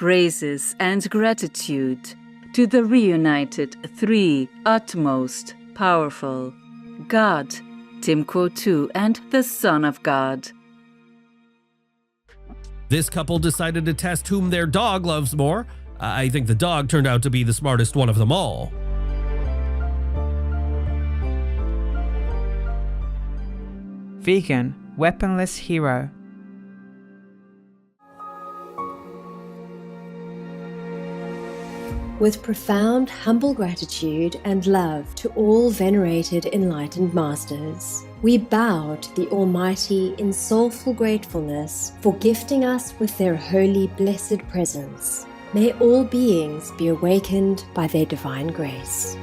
praises and gratitude to the reunited three utmost powerful, God, Timko II, and the Son of God. This couple decided to test whom their dog loves more. I think the dog turned out to be the smartest one of them all. Vegan, weaponless hero. With profound, humble gratitude and love to all venerated enlightened masters, we bow to the Almighty in soulful gratefulness for gifting us with their holy, blessed presence. May all beings be awakened by their divine grace.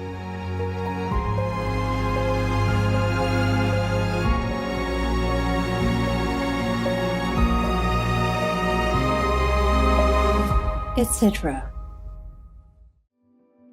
Etc.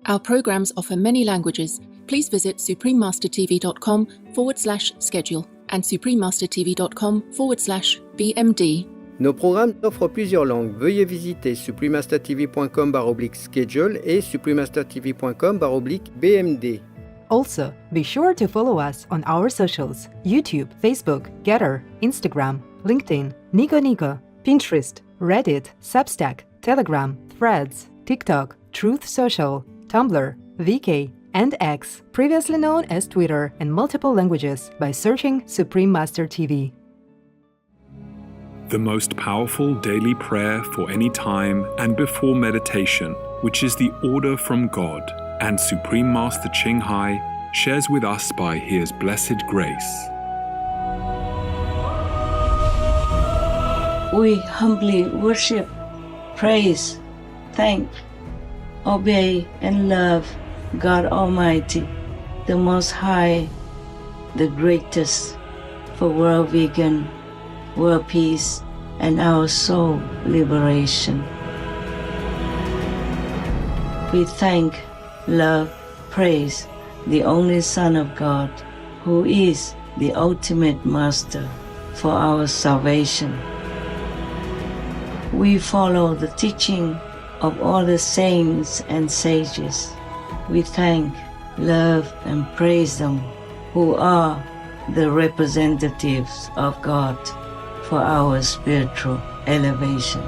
Our programs offer many languages. Please visit suprememastertv.com/schedule and suprememastertv.com/BMD. Nos programmes offrent plusieurs langues. Veuillez visiter suprememastertv.com/schedule et suprememastertv.com/BMD. Also, be sure to follow us on our socials: YouTube, Facebook, Getter, Instagram, LinkedIn, Nico, Pinterest, Reddit, Substack, Telegram, Threads, TikTok, Truth Social, Tumblr, VK, and X, previously known as Twitter, in multiple languages by searching Supreme Master TV. The most powerful daily prayer for any time and before meditation, which is the order from God, and Supreme Master Ching Hai shares with us by His blessed grace. We humbly worship, praise, thank, obey, and love God Almighty, the Most High, the greatest, for world vegan, world peace, and our soul liberation. We thank, love, praise the only Son of God, who is the ultimate Master for our salvation. We follow the teaching of all the saints and sages. We thank, love, and praise them who are the representatives of God for our spiritual elevation.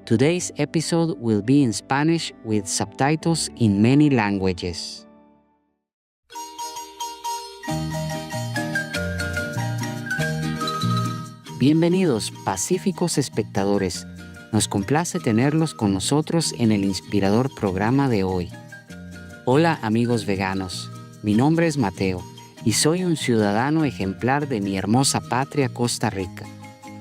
Today's episode will be in Spanish with subtitles in many languages. Bienvenidos, pacíficos espectadores. Nos complace tenerlos con nosotros en el inspirador programa de hoy. Hola amigos veganos, mi nombre es Mateo y soy un ciudadano ejemplar de mi hermosa patria Costa Rica.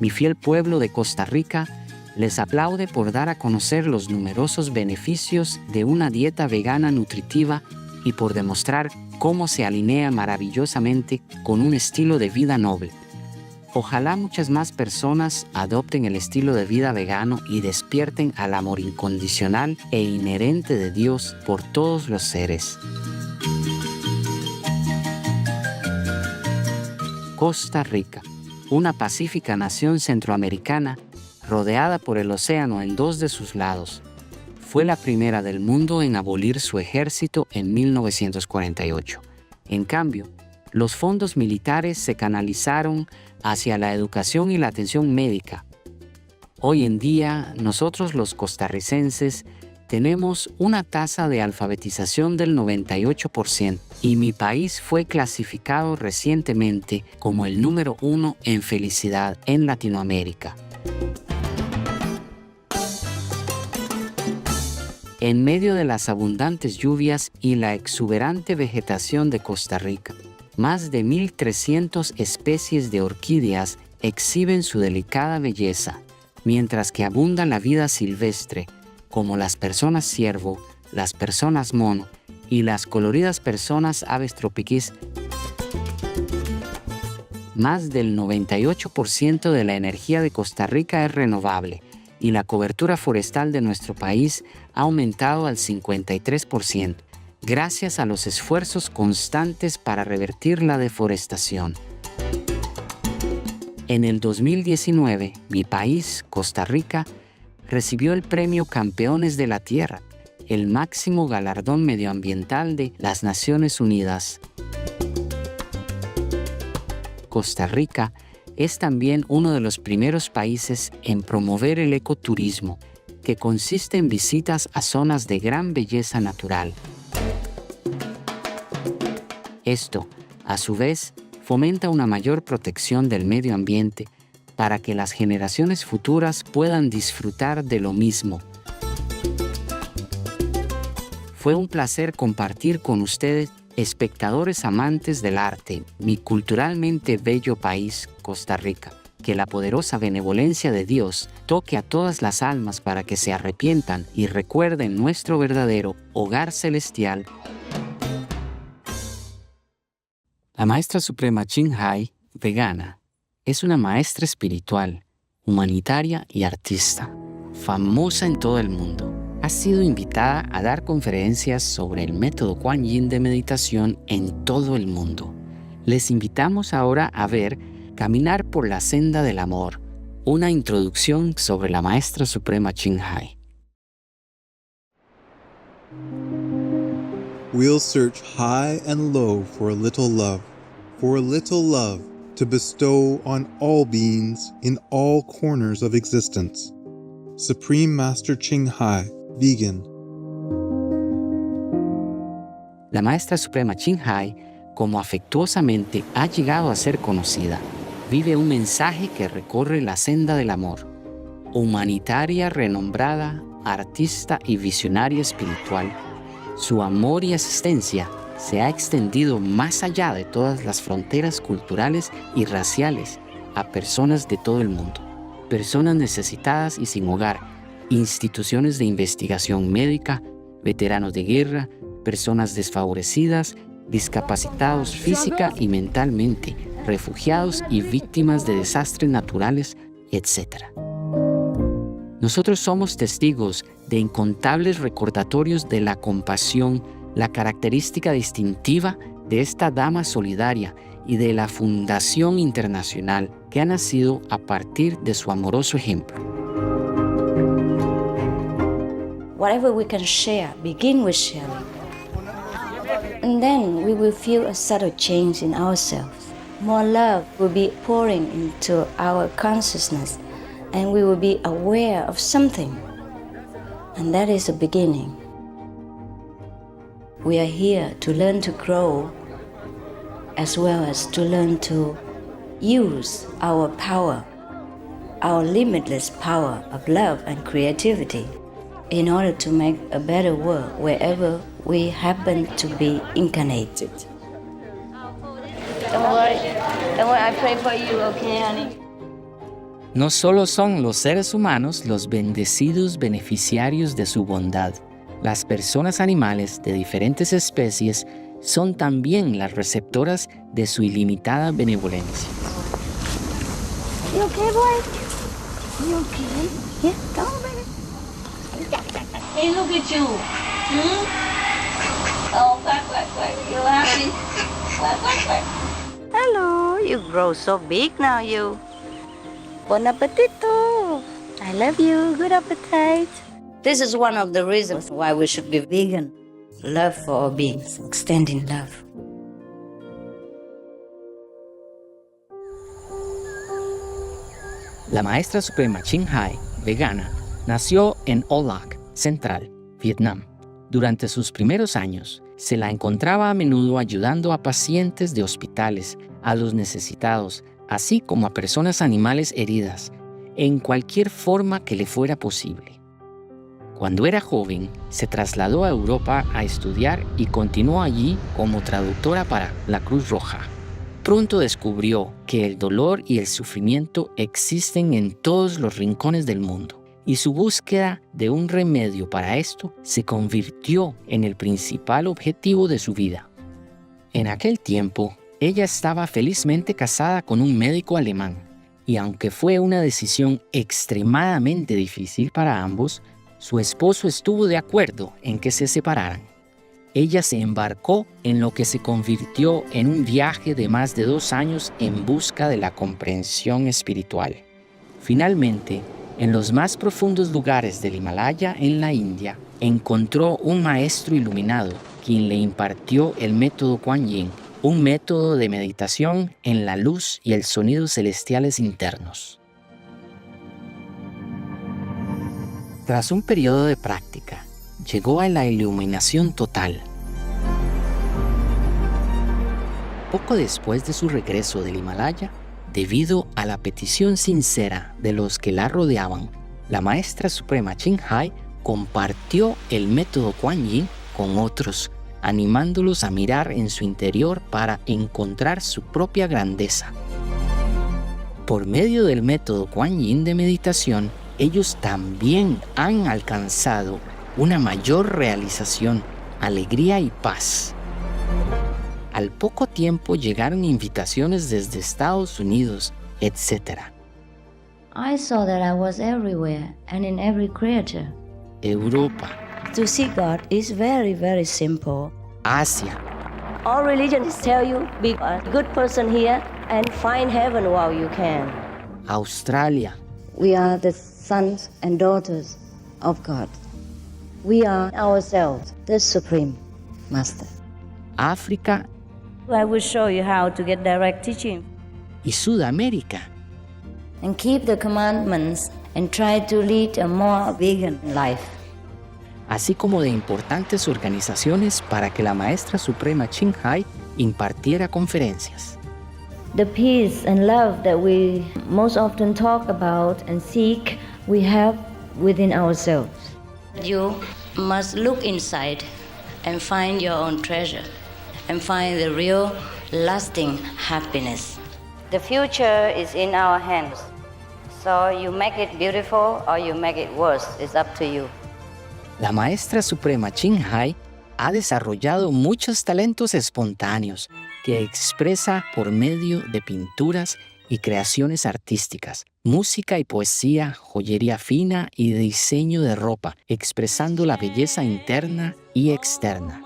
Mi fiel pueblo de Costa Rica les aplaude por dar a conocer los numerosos beneficios de una dieta vegana nutritiva y por demostrar cómo se alinea maravillosamente con un estilo de vida noble. Ojalá muchas más personas adopten el estilo de vida vegano y despierten al amor incondicional e inherente de Dios por todos los seres. Costa Rica, una pacífica nación centroamericana rodeada por el océano en dos de sus lados. Fue la primera del mundo en abolir su ejército en 1948. En cambio, los fondos militares se canalizaron hacia la educación y la atención médica. Hoy en día, nosotros los costarricenses tenemos una tasa de alfabetización del 98% y mi país fue clasificado recientemente como el número 1 en felicidad en Latinoamérica. En medio de las abundantes lluvias y la exuberante vegetación de Costa Rica, más de 1.300 especies de orquídeas exhiben su delicada belleza, mientras que abunda la vida silvestre, como las personas ciervo, las personas mono y las coloridas personas aves tropiquís, más del 98% de la energía de Costa Rica es renovable y la cobertura forestal de nuestro país ha aumentado al 53%, gracias a los esfuerzos constantes para revertir la deforestación. En el 2019, mi país, Costa Rica, recibió el premio Campeones de la Tierra, el máximo galardón medioambiental de las Naciones Unidas. Costa Rica es también uno de los primeros países en promover el ecoturismo, que consiste en visitas a zonas de gran belleza natural. Esto, a su vez, fomenta una mayor protección del medio ambiente para que las generaciones futuras puedan disfrutar de lo mismo. Fue un placer compartir con ustedes, espectadores amantes del arte, mi culturalmente bello país, Costa Rica. Que la poderosa benevolencia de Dios toque a todas las almas para que se arrepientan y recuerden nuestro verdadero hogar celestial. La maestra suprema Ching Hai, vegana, es una maestra espiritual, humanitaria y artista, famosa en todo el mundo. Ha sido invitada a dar conferencias sobre el método Kuan Yin de meditación en todo el mundo. Les invitamos ahora a ver Caminar por la senda del amor, una introducción sobre la maestra suprema Ching Hai. We'll search high and low for a little love to bestow on all beings in all corners of existence. Supreme Master Ching Hai, vegan. La maestra suprema Ching Hai, como afectuosamente ha llegado a ser conocida, vive un mensaje que recorre la senda del amor. Humanitaria, renombrada, artista y visionaria espiritual, su amor y asistencia se ha extendido más allá de todas las fronteras culturales y raciales a personas de todo el mundo, personas necesitadas y sin hogar, instituciones de investigación médica, veteranos de guerra, personas desfavorecidas, discapacitados física y mentalmente, refugiados y víctimas de desastres naturales, etc. Nosotros somos testigos de incontables recordatorios de la compasión, la característica distintiva de esta dama solidaria y de la Fundación Internacional que ha nacido a partir de su amoroso ejemplo. Whatever we can share, begin with sharing. And then we will feel a subtle change in ourselves. More love will be pouring into our consciousness, and we will be aware of something. And that is a beginning. We are here to learn to grow, as well as to learn to use our power, our limitless power of love and creativity, in order to make a better world wherever we happen to be incarnated. Don't worry, I pray for you, okay, honey? No solo son los seres humanos los bendecidos beneficiarios de su bondad. Las personas animales de diferentes especies son también las receptoras de su ilimitada benevolencia. You okay, boy? You okay? Yeah, come on, baby. Hey, look at you. Oh, quack. You happy? Quack. Hello, you grow so big now, you. Bon appetito. I love you. Good appetite. This is one of the reasons why we should be vegan. Love for all beings, extending love. La maestra suprema Ching Hai, vegana, nació en O Lac, Central, Vietnam. Durante sus primeros años, se la encontraba a menudo ayudando a pacientes de hospitales, a los necesitados, así como a personas animales heridas, en cualquier forma que le fuera posible. Cuando era joven, se trasladó a Europa a estudiar y continuó allí como traductora para la Cruz Roja. Pronto descubrió que el dolor y el sufrimiento existen en todos los rincones del mundo y su búsqueda de un remedio para esto se convirtió en el principal objetivo de su vida. En aquel tiempo, ella estaba felizmente casada con un médico alemán, y aunque fue una decisión extremadamente difícil para ambos, su esposo estuvo de acuerdo en que se separaran. Ella se embarcó en lo que se convirtió en un viaje de más de 2 años en busca de la comprensión espiritual. Finalmente, en los más profundos lugares del Himalaya, en la India, encontró un maestro iluminado, quien le impartió el método Kuan Yin, un método de meditación en la luz y el sonido celestiales internos. Tras un periodo de práctica, llegó a la iluminación total. Poco después de su regreso del Himalaya, debido a la petición sincera de los que la rodeaban, la maestra suprema Ching Hai compartió el método Kuan Yin con otros, animándolos a mirar en su interior para encontrar su propia grandeza. Por medio del método Kuan Yin de meditación, ellos también han alcanzado una mayor realización, alegría y paz. Al poco tiempo llegaron invitaciones desde Estados Unidos, etc. I saw that I was everywhere and in every creature. Europa, To see God is very, very simple. Asia, All religions tell you be a good person here and find heaven while you can. Australia, We are the sons and daughters of God. We are ourselves, the Supreme Master. África I will show you how to get direct teaching. y Sudamérica. And keep the commandments and try to lead a more vegan life. Así como de importantes organizaciones para que la maestra suprema Ching Hai impartiera conferencias. The peace and love that we most often talk about and seek, we have within ourselves. You must look inside and find your own treasure and find the real, lasting happiness. The future is in our hands, so you make it beautiful or you make it worse. It's up to you. La maestra suprema Ching Hai ha desarrollado muchos talentos espontáneos que expresa por medio de pinturas y creaciones artísticas, música y poesía, joyería fina y diseño de ropa, expresando la belleza interna y externa.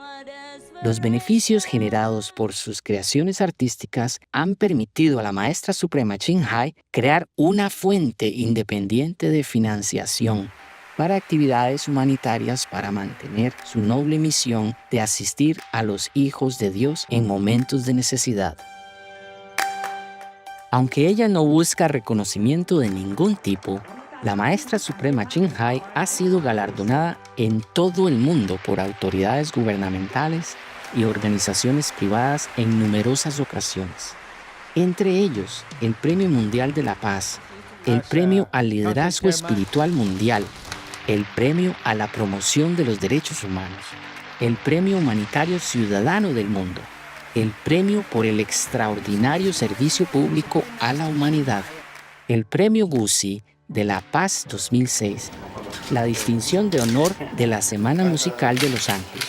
Los beneficios generados por sus creaciones artísticas han permitido a la maestra suprema Ching Hai crear una fuente independiente de financiación para actividades humanitarias para mantener su noble misión de asistir a los hijos de Dios en momentos de necesidad. Aunque ella no busca reconocimiento de ningún tipo, la maestra suprema Ching Hai ha sido galardonada en todo el mundo por autoridades gubernamentales y organizaciones privadas en numerosas ocasiones. Entre ellos, el Premio Mundial de la Paz, el Premio al Liderazgo Espiritual Mundial, el Premio a la Promoción de los Derechos Humanos, el Premio Humanitario Ciudadano del Mundo, el Premio por el Extraordinario Servicio Público a la Humanidad, el Premio Guzzi de la Paz 2006, la distinción de honor de la Semana Musical de Los Ángeles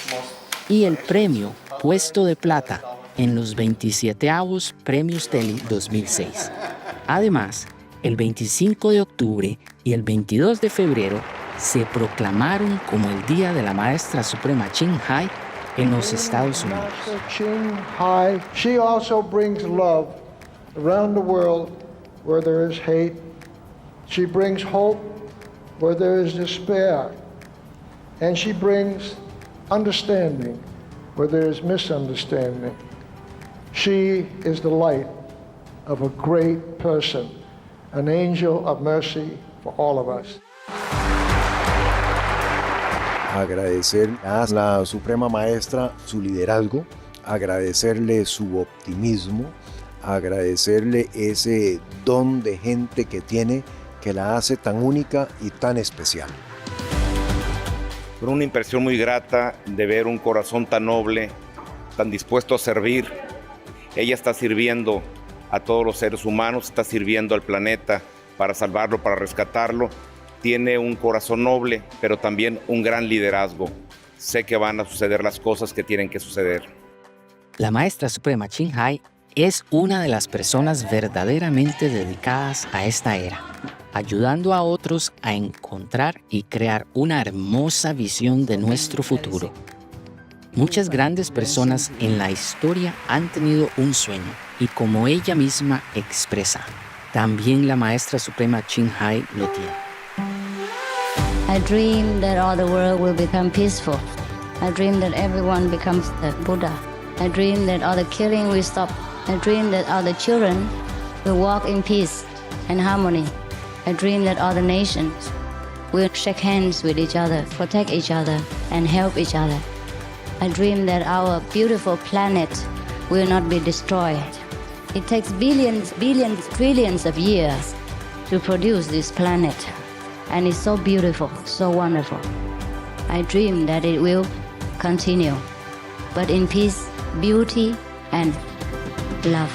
y el Premio Puesto de Plata en los 27avos Premios Telly 2006. Además, el 25 de octubre y el 22 de febrero se proclamaron como el Día de la Maestra Suprema Ching Hai en los Estados Unidos. Ching Hai, she also brings love around the world where there is hate. She brings hope where there is despair. And she brings understanding where there is misunderstanding. She is the light of a great person, an angel of mercy for all of us. Agradecer a la Suprema Maestra su liderazgo, agradecerle su optimismo, agradecerle ese don de gente que tiene que la hace tan única y tan especial. Fue una impresión muy grata de ver un corazón tan noble, tan dispuesto a servir. Ella está sirviendo a todos los seres humanos, está sirviendo al planeta para salvarlo, para rescatarlo. tiene un corazón noble, pero también un gran liderazgo. Sé que van a suceder las cosas que tienen que suceder. La maestra suprema Ching Hai es una de las personas verdaderamente dedicadas a esta era, ayudando a otros a encontrar y crear una hermosa visión de nuestro futuro. Muchas grandes personas en la historia han tenido un sueño y como ella misma expresa, también la maestra suprema Ching Hai lo tiene. I dream that all the world will become peaceful. I dream that everyone becomes the Buddha. I dream that all the killing will stop. I dream that all the children will walk in peace and harmony. I dream that all the nations will shake hands with each other, protect each other, and help each other. I dream that our beautiful planet will not be destroyed. It takes billions, trillions of years to produce this planet. And it's so beautiful, so wonderful. I dream that it will continue, but in peace, beauty, and love.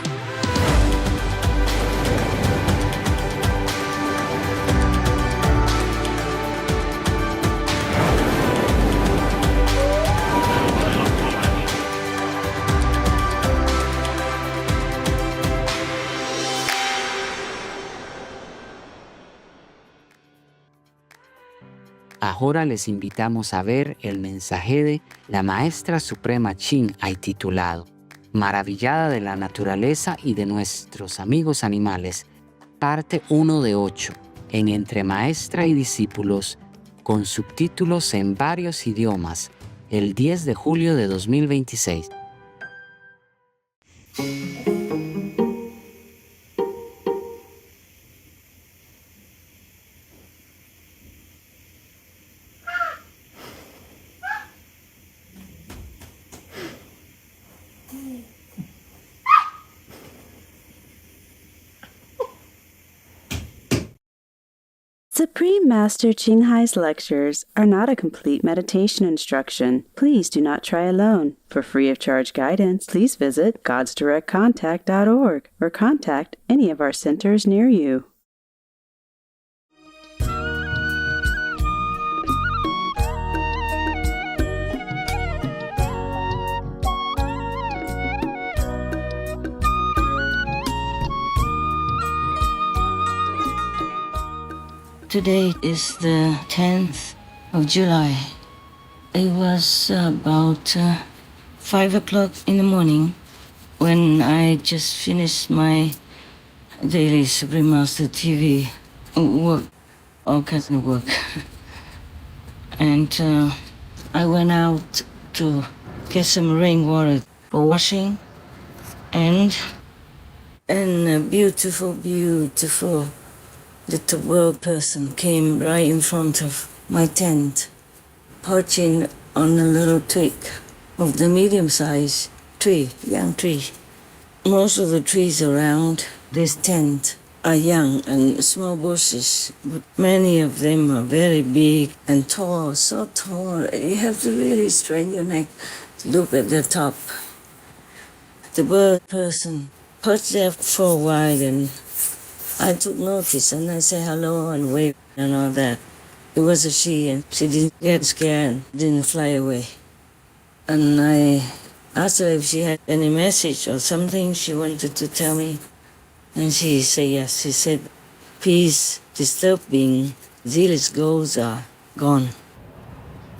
Ahora les invitamos a ver el mensaje de la maestra suprema Ching Hai titulado Maravillada de la naturaleza y de nuestros amigos animales, parte 1 de 8, en Entre Maestra y Discípulos, con subtítulos en varios idiomas, el 10 de julio de 2026. Supreme Master Ching Hai's lectures are not a complete meditation instruction. Please do not try alone. For free of charge guidance, please visit godsdirectcontact.org or contact any of our centers near you. Today is the 10th of July. It was about 5 o'clock in the morning when I just finished my daily Supreme Master TV work, all kinds of work. And I went out to get some rainwater for washing, and a beautiful little bird person came right in front of my tent, perching on a little twig of the medium-sized tree, young tree. Most of the trees around this tent are young and small bushes, but many of them are very big and tall, so tall you have to really strain your neck to look at the top. The bird person perched there for a while, and I took notice and I said hello and waved and all that. It was a she, and she didn't get scared, didn't fly away. And I asked her if she had any message or something she wanted to tell me. And she said yes. She said, peace, disturbing, zealous goals are gone.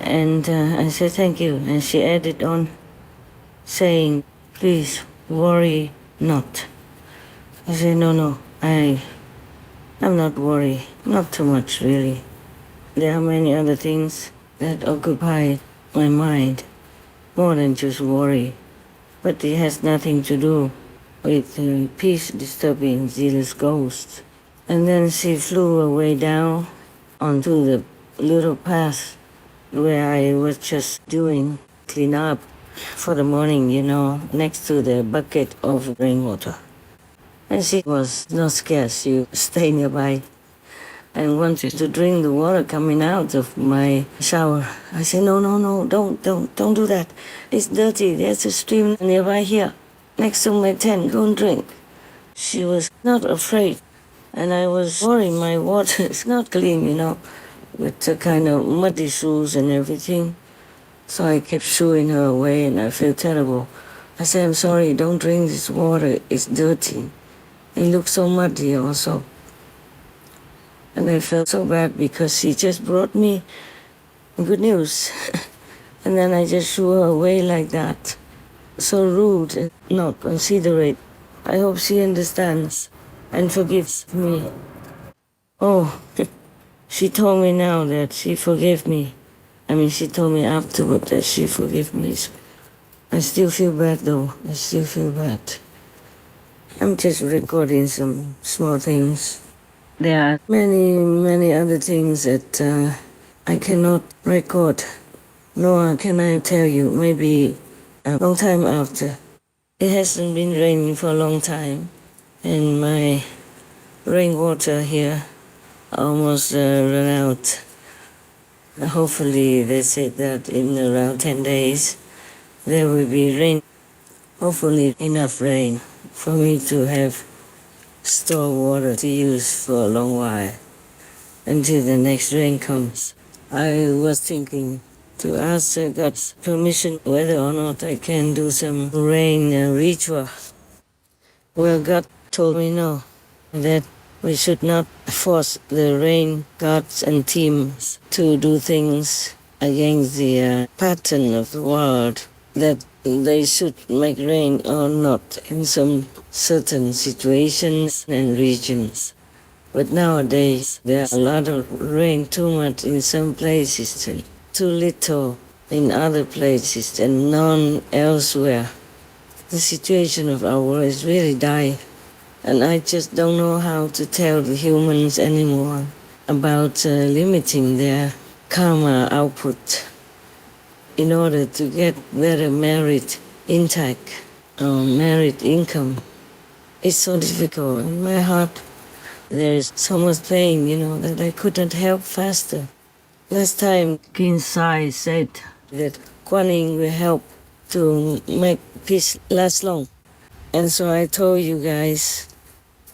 And I said thank you. And she added on, saying, please worry not. I said, no. I'm not worried, not too much really. There are many other things that occupy my mind, more than just worry. But it has nothing to do with peace-disturbing zealous ghosts. And then she flew away down onto the little path where I was just doing clean up for the morning, next to the bucket of rainwater. And she was not scared. She stayed nearby and wanted to drink the water coming out of my shower. I said, no, don't do that. It's dirty. There's a stream nearby here, next to my tent. Go and drink. She was not afraid. And I was worried my water is not clean, with the kind of muddy shoes and everything. So I kept shooing her away, and I feel terrible. I said, I'm sorry, don't drink this water, it's dirty. It looks so muddy also. And I felt so bad because she just brought me good news. And then I just shoo her away like that. So rude and not considerate. I hope she understands and forgives me. Oh, she told me now that she forgave me. She told me afterward that she forgave me. I still feel bad though. I still feel bad. I'm just recording some small things. There are many other things that I cannot record, nor can I tell you, maybe a long time after. It hasn't been raining for a long time, and my rainwater here almost ran out. Hopefully, they said that in around 10 days there will be rain. Hopefully enough rain for me to have store water to use for a long while until the next rain comes. I was thinking to ask God's permission whether or not I can do some rain ritual. Well, God told me no, that we should not force the rain gods and teams to do things against the pattern of the world, that they should make rain or not in some certain situations and regions. But nowadays, there's a lot of rain, too much in some places and too little in other places and none elsewhere. The situation of our world is really dire, and I just don't know how to tell the humans anymore about limiting their karma output in order to get better merit intake or merit income. It's so difficult. In my heart, there is so much pain, that I couldn't help faster. Last time, King Sai said that Kuan Yin will help to make peace last long. And so I told you guys,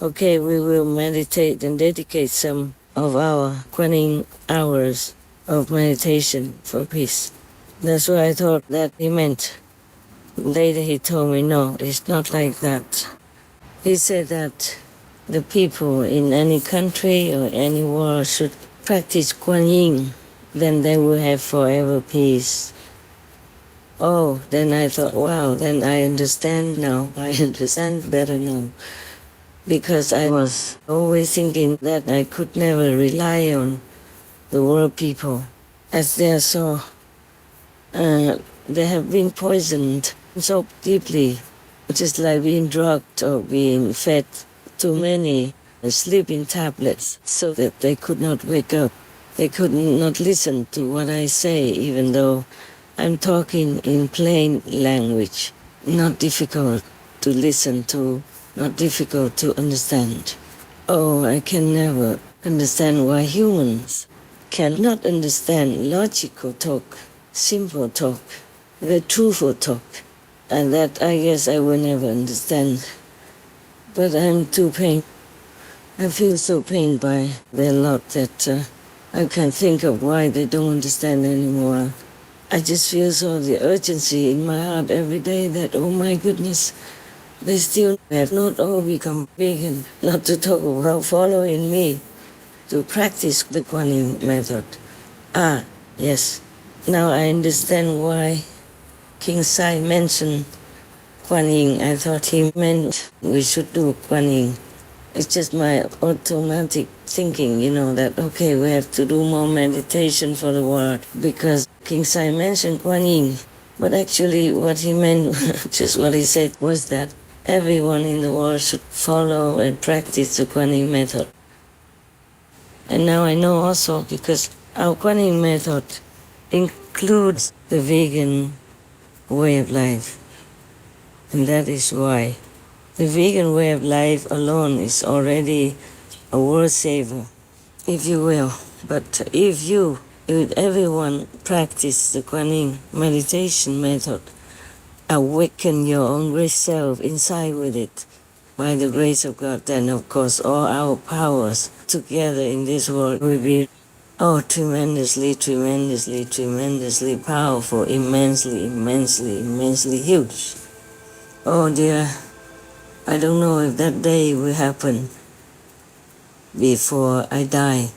okay, we will meditate and dedicate some of our Kuan Yin hours of meditation for peace. That's what I thought that he meant. Later he told me, no, it's not like that. He said that the people in any country or any world should practice Kuan Yin, then they will have forever peace. Oh, then I thought, wow, then I understand now. I understand better now. Because I was always thinking that I could never rely on the world people, as they are so, they have been poisoned so deeply, just like being drugged or being fed too many sleeping tablets so that they could not wake up. They could not listen to what I say, even though I'm talking in plain language, not difficult to listen to, not difficult to understand. Oh, I can never understand why humans cannot understand logical talk, simple talk, the truthful talk. And that I guess I will never understand. But I'm too pained. I feel so pained by their lot that I can't think of why they don't understand anymore. I just feel so the urgency in my heart every day that, oh my goodness, they still have not all become vegan, not to talk about following me, to practice the Kuan Yin method. Ah, yes, now I understand why King Sai mentioned Kuan Yin. I thought he meant we should do Kuan Yin. It's just my automatic thinking, that, okay, we have to do more meditation for the world because King Sai mentioned Kuan Yin. But actually what he meant, just what he said, was that everyone in the world should follow and practice the Kuan Yin method. And now I know also because our Kuan Yin method includes the vegan way of life. And that is why the vegan way of life alone is already a world saver, if you will. But if everyone practice the Kuan Yin meditation method, awaken your own great self inside with it, by the grace of God, then of course all our powers together in this world will be tremendously, tremendously, tremendously powerful, immensely, immensely, immensely huge. Oh dear, I don't know if that day will happen before I die.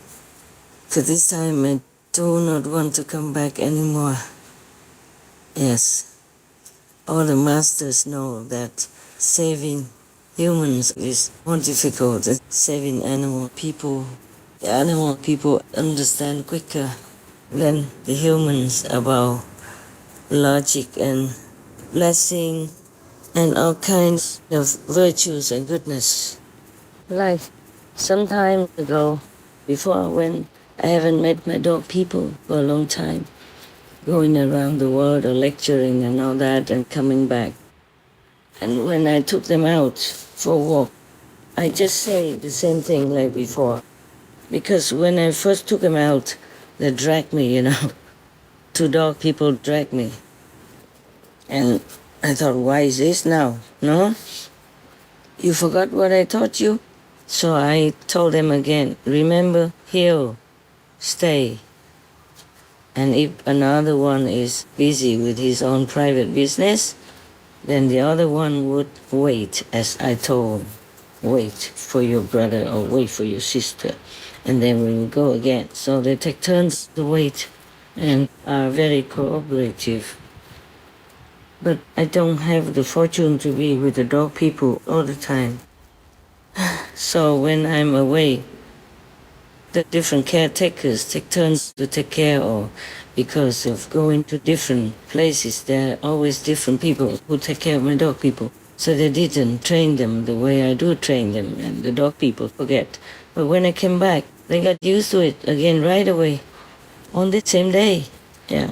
For this time I do not want to come back anymore. Yes, all the masters know that saving humans is more difficult than saving animal people. The animal people understand quicker than the humans about logic and blessing and all kinds of virtues and goodness. Like some time ago, before when I haven't met my dog people for a long time, going around the world or lecturing and all that and coming back. And when I took them out for a walk, I just say the same thing like before. Because when I first took them out, they dragged me, 2 dog people dragged me. And I thought, why is this now? No? You forgot what I taught you? So I told them again, remember, heal, stay. And if another one is busy with his own private business, then the other one would wait, as I told. Wait for your brother or wait for your sister. And then we will go again. So they take turns to wait and are very cooperative. But I don't have the fortune to be with the dog people all the time. So when I'm away, the different caretakers take turns to take care of. Because of going to different places, there are always different people who take care of my dog people. So they didn't train them the way I do train them, and the dog people forget. But when I came back, they got used to it again right away, on the same day. Yeah.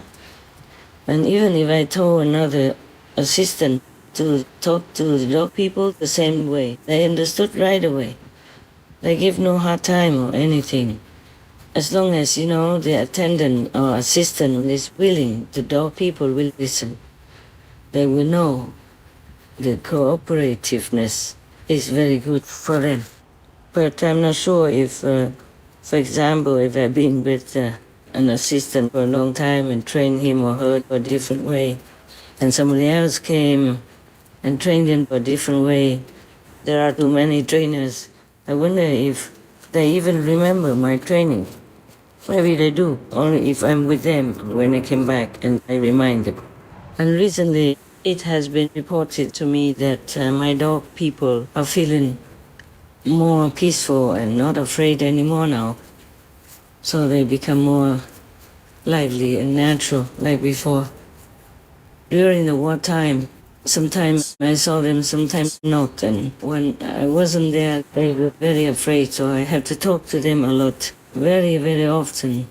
And even if I told another assistant to talk to the dog people the same way, they understood right away. They give no hard time or anything. As long as, the attendant or assistant is willing, the dog people will listen. They will know the cooperativeness is very good for them. But I'm not sure if, for example, if I've been with an assistant for a long time and trained him or her a different way, and somebody else came and trained him a different way, there are too many trainers. I wonder if they even remember my training. Maybe they do, only if I'm with them when I came back and I remind them. And recently, it has been reported to me that my dog people are feeling more peaceful and not afraid anymore now. So they become more lively and natural like before. During the wartime, sometimes I saw them, sometimes not. And when I wasn't there, they were very afraid, so I had to talk to them a lot. Very, very often,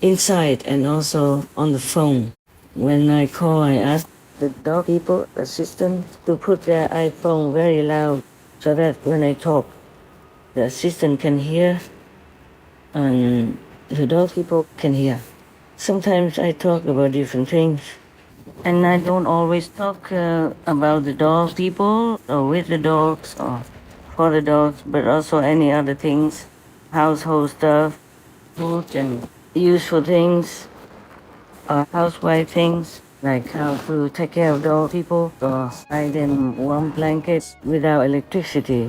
inside and also on the phone. When I call, I ask the dog people, assistant, to put their iPhone very loud so that when I talk, the assistant can hear and the dog people can hear. Sometimes I talk about different things, and I don't always talk about the dog people or with the dogs or for the dogs, but also any other things. Household stuff, food and useful things, or housewife things, like how to take care of dog people or buy them warm blankets without electricity.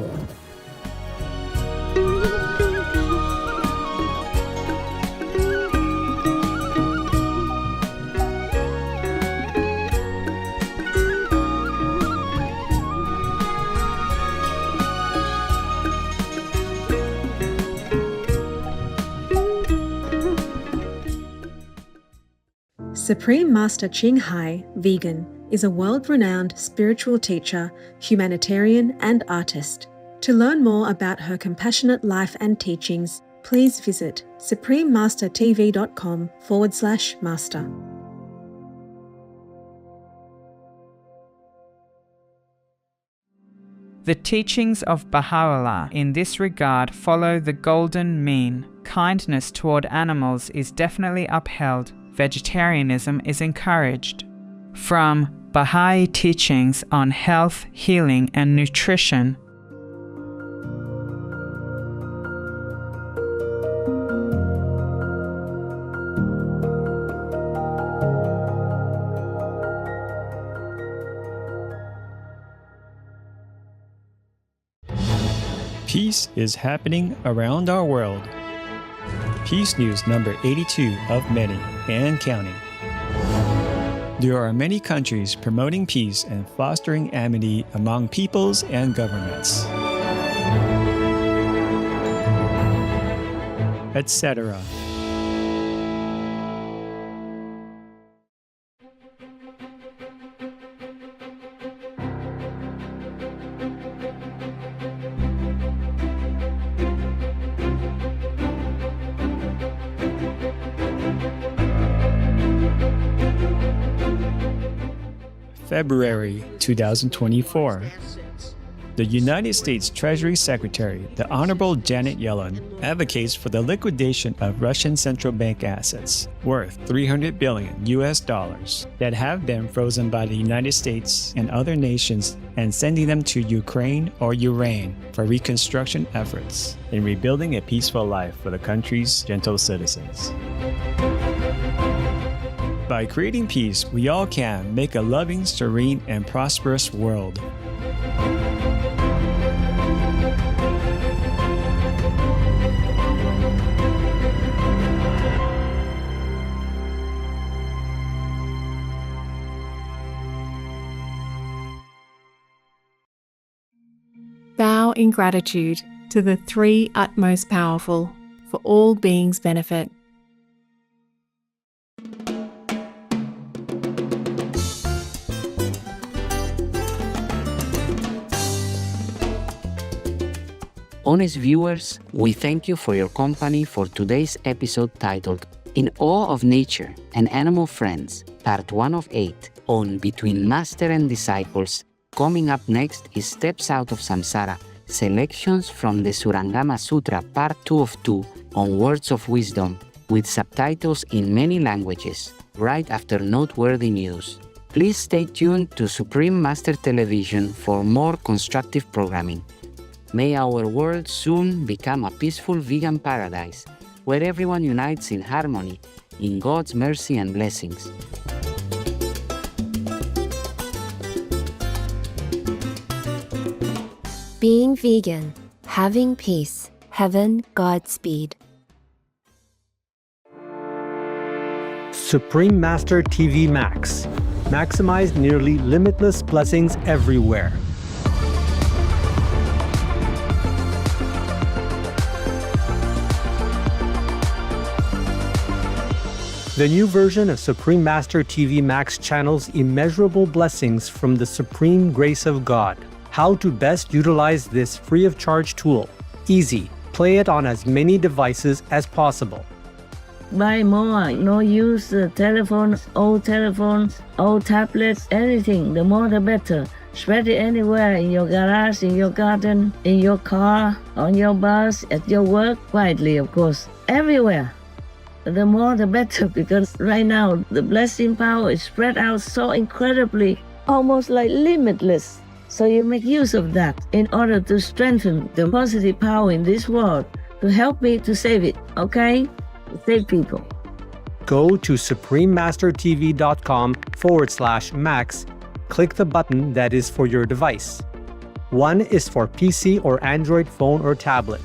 Supreme Master Ching Hai, vegan, is a world-renowned spiritual teacher, humanitarian, and artist. To learn more about her compassionate life and teachings, please visit suprememastertv.com/master. The teachings of Baha'u'llah in this regard follow the golden mean. Kindness toward animals is definitely upheld. Vegetarianism is encouraged. From Baha'i Teachings on Health, Healing, and Nutrition, Peace is happening around our world. Peace News number 82 of many and counting. There are many countries promoting peace and fostering amity among peoples and governments, etc. February 2024. The United States Treasury Secretary, the Honorable Janet Yellen, advocates for the liquidation of Russian central bank assets worth $300 billion that have been frozen by the United States and other nations and sending them to Ukraine or Iran for reconstruction efforts in rebuilding a peaceful life for the country's gentle citizens. By creating peace, we all can make a loving, serene, and prosperous world. Bow in gratitude to the three utmost powerful for all beings' benefit. Honest viewers, we thank you for your company for today's episode titled In Awe of Nature and Animal Friends, Part 1 of 8, on Between Master and Disciples. Coming up next is Steps Out of Samsara, selections from the Surangama Sutra, Part 2 of 2, on Words of Wisdom, with subtitles in many languages, right after noteworthy news. Please stay tuned to Supreme Master Television for more constructive programming. May our world soon become a peaceful vegan paradise, where everyone unites in harmony, in God's mercy and blessings. Being vegan, having peace, heaven, Godspeed. Supreme Master TV Max. Maximize nearly limitless blessings everywhere. The new version of Supreme Master TV Max channels immeasurable blessings from the supreme grace of God. How to best utilize this free of charge tool. Easy. Play it on as many devices as possible. Buy more, no use telephones, old tablets, anything, the more the better. Spread it anywhere, in your garage, in your garden, in your car, on your bus, at your work, quietly of course, everywhere. The more the better, because right now the blessing power is spread out so incredibly, almost like limitless. So you make use of that in order to strengthen the positive power in this world, to help me to save it, okay? To save people. Go to suprememastertv.com/max. Click the button that is for your device. One is for PC or Android phone or tablet.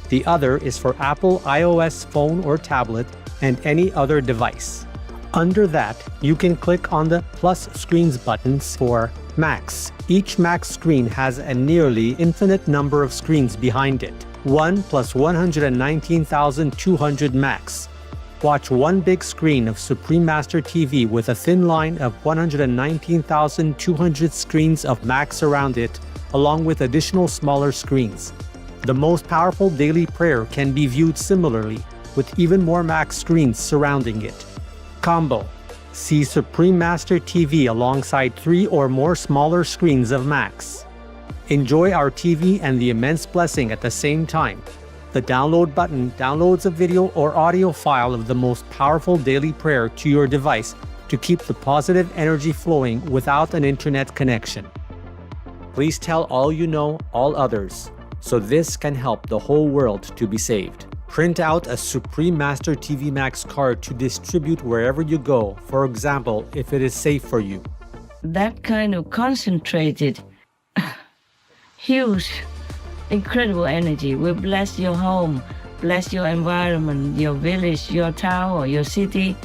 The other is for Apple iOS phone or tablet and any other device. Under that, you can click on the plus screens buttons for Max. Each Max screen has a nearly infinite number of screens behind it. 1 plus 119,200 Max. Watch one big screen of Supreme Master TV with a thin line of 119,200 screens of Max around it, along with additional smaller screens. The most powerful daily prayer can be viewed similarly, with even more Max screens surrounding it. Combo. See Supreme Master TV alongside 3 or more smaller screens of Max. Enjoy our TV and the immense blessing at the same time. The download button downloads a video or audio file of the most powerful daily prayer to your device to keep the positive energy flowing without an internet connection. Please tell all you know, all others, so this can help the whole world to be saved. Print out a Supreme Master TV Max card to distribute wherever you go, for example, if it is safe for you. That kind of concentrated, huge incredible energy. We bless your home, bless your environment, your village, your town, or your city.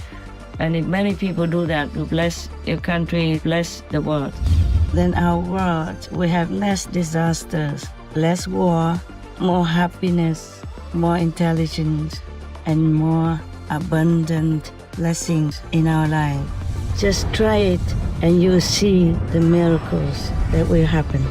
And if many people do that, we bless your country, bless the world. Then our world, we have less disasters, less war, more happiness, more intelligence, and more abundant blessings in our life. Just try it and you'll see the miracles that will happen.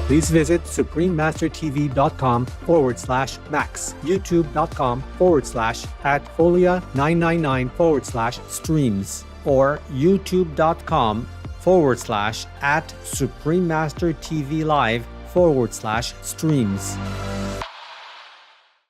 Please visit suprememastertv.com/max, youtube.com/@folia999/streams, or youtube.com/@suprememastertvlive/streams.